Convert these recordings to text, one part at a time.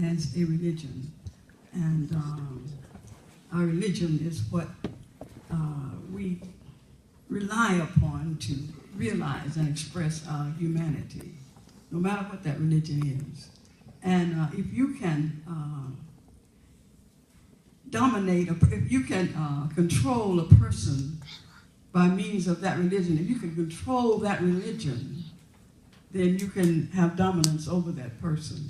has a religion, and our religion is what we rely upon to realize and express our humanity, no matter what that religion is. And if you can dominate, if you can control a person by means of that religion, if you can control that religion, then you can have dominance over that person,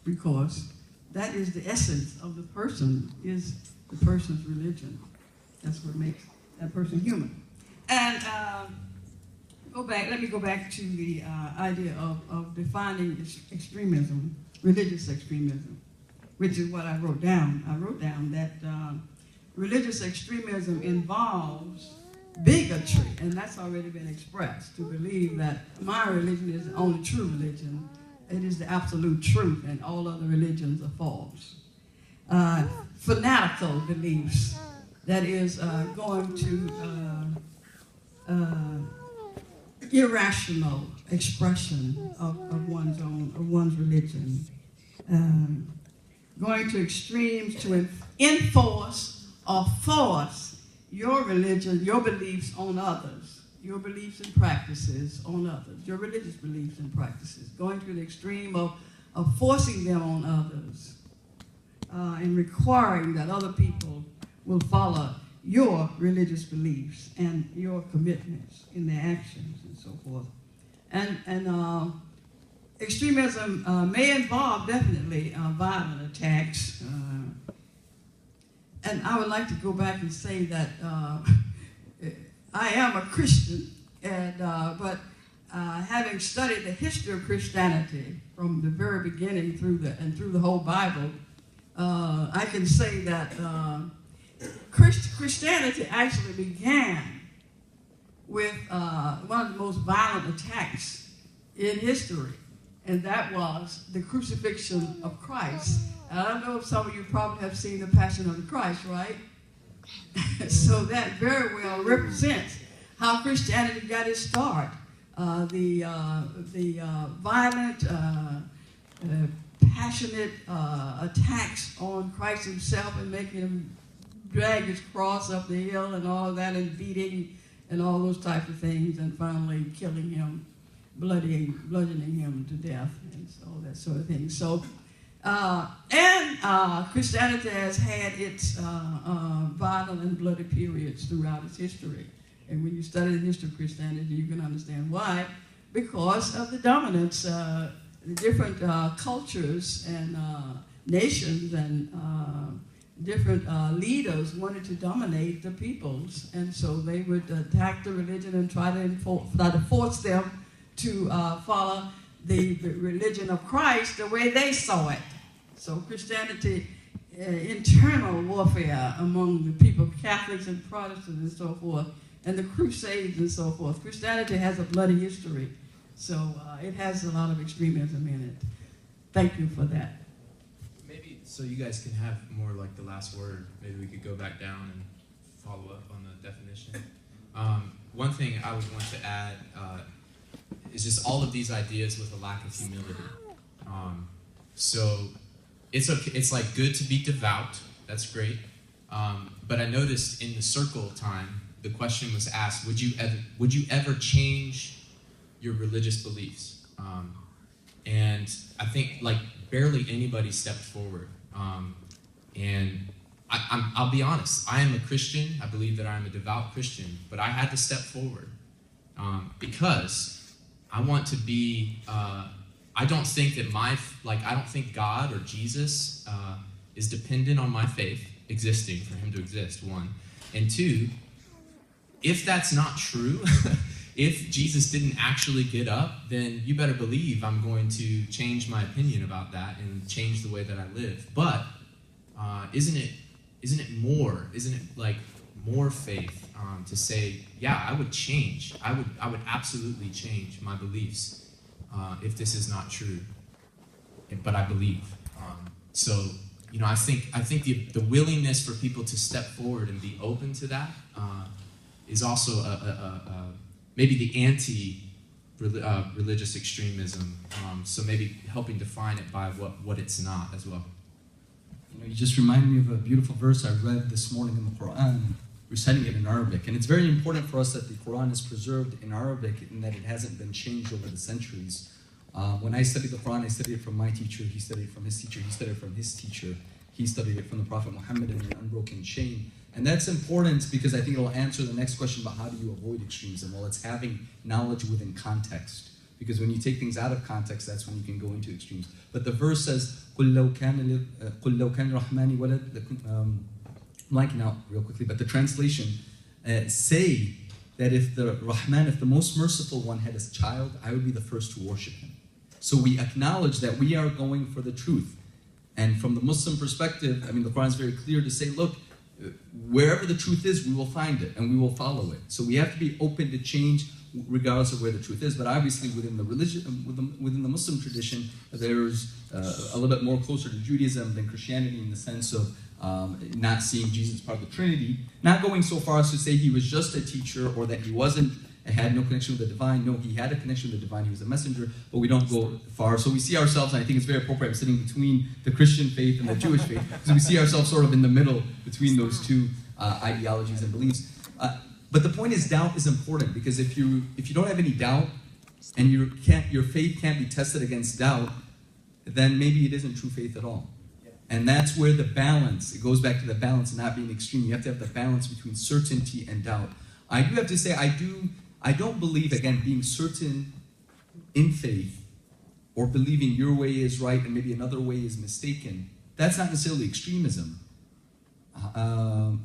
because that is the essence of the person, is the person's religion. That's what makes that person human. And let me go back to the idea of defining extremism, religious extremism, which is what I wrote down. I wrote down that religious extremism involves bigotry, and that's already been expressed, to believe that my religion is the only true religion. It is the absolute truth, and all other religions are false. Fanatical beliefs, that is going to irrational expression of one's religion, going to extremes to enforce or force your religion, your beliefs on others, your beliefs and practices on others, your religious beliefs and practices, going to the extreme of forcing them on others, and requiring that other people will follow your religious beliefs and your commitments in their actions and so forth. And extremism may involve definitely violent attacks. And I would like to go back and say that I am a Christian, and but having studied the history of Christianity from the very beginning through the whole Bible, I can say that Christianity actually began with one of the most violent attacks in history, and that was the crucifixion of Christ. And I don't know if some of you probably have seen The Passion of the Christ, right? So that very well represents how Christianity got its start. The violent, passionate attacks on Christ himself, and making him drag his cross up the hill and all of that, and beating and all those types of things, and finally killing him, bludgeoning him to death, and all that sort of thing. So, Christianity has had its violent and bloody periods throughout its history. And when you study the history of Christianity, you can understand why. Because of the dominance, the different cultures and nations and different leaders wanted to dominate the peoples. And so they would attack the religion and try to force them to follow the religion of Christ the way they saw it. So Christianity, internal warfare among the people, Catholics and Protestants and so forth, and the Crusades and so forth. Christianity has a bloody history, so it has a lot of extremism in it. Thank you for that. Maybe, so you guys can have more like the last word. Maybe we could go back down and follow up on the definition. One thing I would want to add is just all of these ideas with a lack of humility. So it's okay. It's like good to be devout. That's great. But I noticed in the circle time, the question was asked: would you ever change your religious beliefs? And I think like barely anybody stepped forward. And I'll be honest. I am a Christian. I believe that I am a devout Christian. But I had to step forward because I want to be, I don't think that I don't think God or Jesus is dependent on my faith existing for him to exist, one. And two, if that's not true, if Jesus didn't actually get up, then you better believe I'm going to change my opinion about that and change the way that I live. But isn't it more faith to say, yeah, I would change. I would absolutely change my beliefs if this is not true. But I believe. So I think the willingness for people to step forward and be open to that is also maybe the religious extremism. So maybe helping define it by what it's not as well. You know, you just remind me of a beautiful verse I read this morning in the Quran, reciting it in Arabic. And it's very important for us that the Quran is preserved in Arabic and that it hasn't been changed over the centuries. When I studied the Quran, I studied it from my teacher, he studied it from his teacher, he studied it from his teacher, he studied it from the Prophet Muhammad in an unbroken chain. And that's important because I think it'll answer the next question about how do you avoid extremism. Well, it's having knowledge within context. Because when you take things out of context, that's when you can go into extremes. But the verse says, قُلْ لَوْ كَانَ الرَّحْمَنِ وَلَدْ. I'm blanking out real quickly, but the translation, say that if the Rahman, if the most merciful one had a child, I would be the first to worship him. So we acknowledge that we are going for the truth. And from the Muslim perspective, I mean, the Quran is very clear to say, look, wherever the truth is, we will find it and we will follow it. So we have to be open to change regardless of where the truth is. But obviously within the religion, within the Muslim tradition, there's a little bit more closer to Judaism than Christianity in the sense of not seeing Jesus as part of the Trinity, not going so far as to say he was just a teacher or that he had no connection with the divine. No, he had a connection with the divine, he was a messenger, but we don't go far. So we see ourselves, and I think it's very appropriate, sitting between the Christian faith and the Jewish faith, because we see ourselves sort of in the middle between those two ideologies and beliefs. But the point is, doubt is important, because if you don't have any doubt, and your faith can't be tested against doubt, then maybe it isn't true faith at all. And that's where the balance, it goes back to the balance and not being extreme. You have to have the balance between certainty and doubt. I do have to say, I don't believe, again, being certain in faith or believing your way is right and maybe another way is mistaken. That's not necessarily extremism.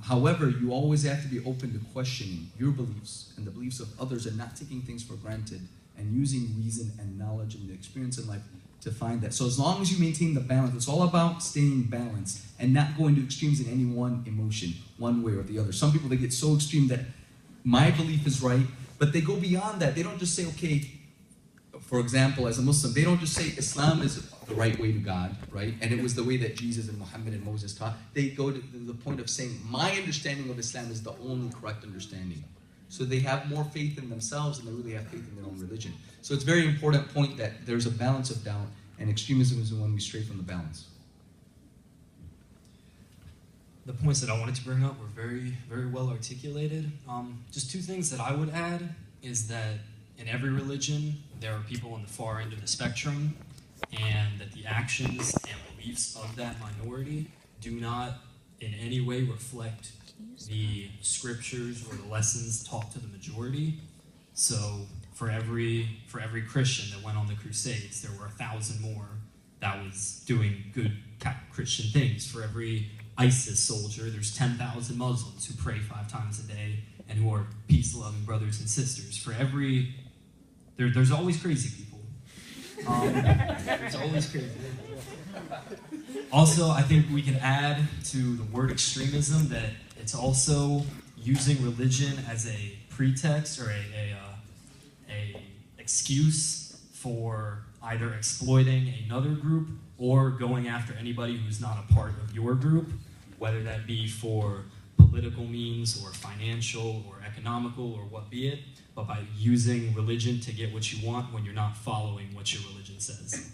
However, you always have to be open to questioning your beliefs and the beliefs of others and not taking things for granted and using reason and knowledge and the experience in life to find that. So as long as you maintain the balance, it's all about staying balanced and not going to extremes in any one emotion, one way or the other. Some people, they get so extreme that my belief is right, but they go beyond that. They don't just say, okay, for example, as a Muslim, they don't just say Islam is the right way to God, right? And it was the way that Jesus and Muhammad and Moses taught. They go to the point of saying, my understanding of Islam is the only correct understanding. So they have more faith in themselves than they really have faith in their own religion. So it's a very important point that there's a balance of doubt, and extremism is when we stray from the balance. The points that I wanted to bring up were very, very well articulated. Just two things that I would add is that in every religion, there are people on the far end of the spectrum, and that the actions and beliefs of that minority do not in any way reflect the scriptures or the lessons taught to the majority. So for every Christian that went on the Crusades, there were 1,000 more that was doing good Christian things. For every ISIS soldier, there's 10,000 Muslims who pray 5 times a day and who are peace-loving brothers and sisters. For every, there's always crazy people. There's always crazy people. Also, I think we can add to the word extremism that it's also using religion as a pretext or a excuse for either exploiting another group or going after anybody who's not a part of your group, whether that be for political means or financial or economical or what be it, but by using religion to get what you want when you're not following what your religion says.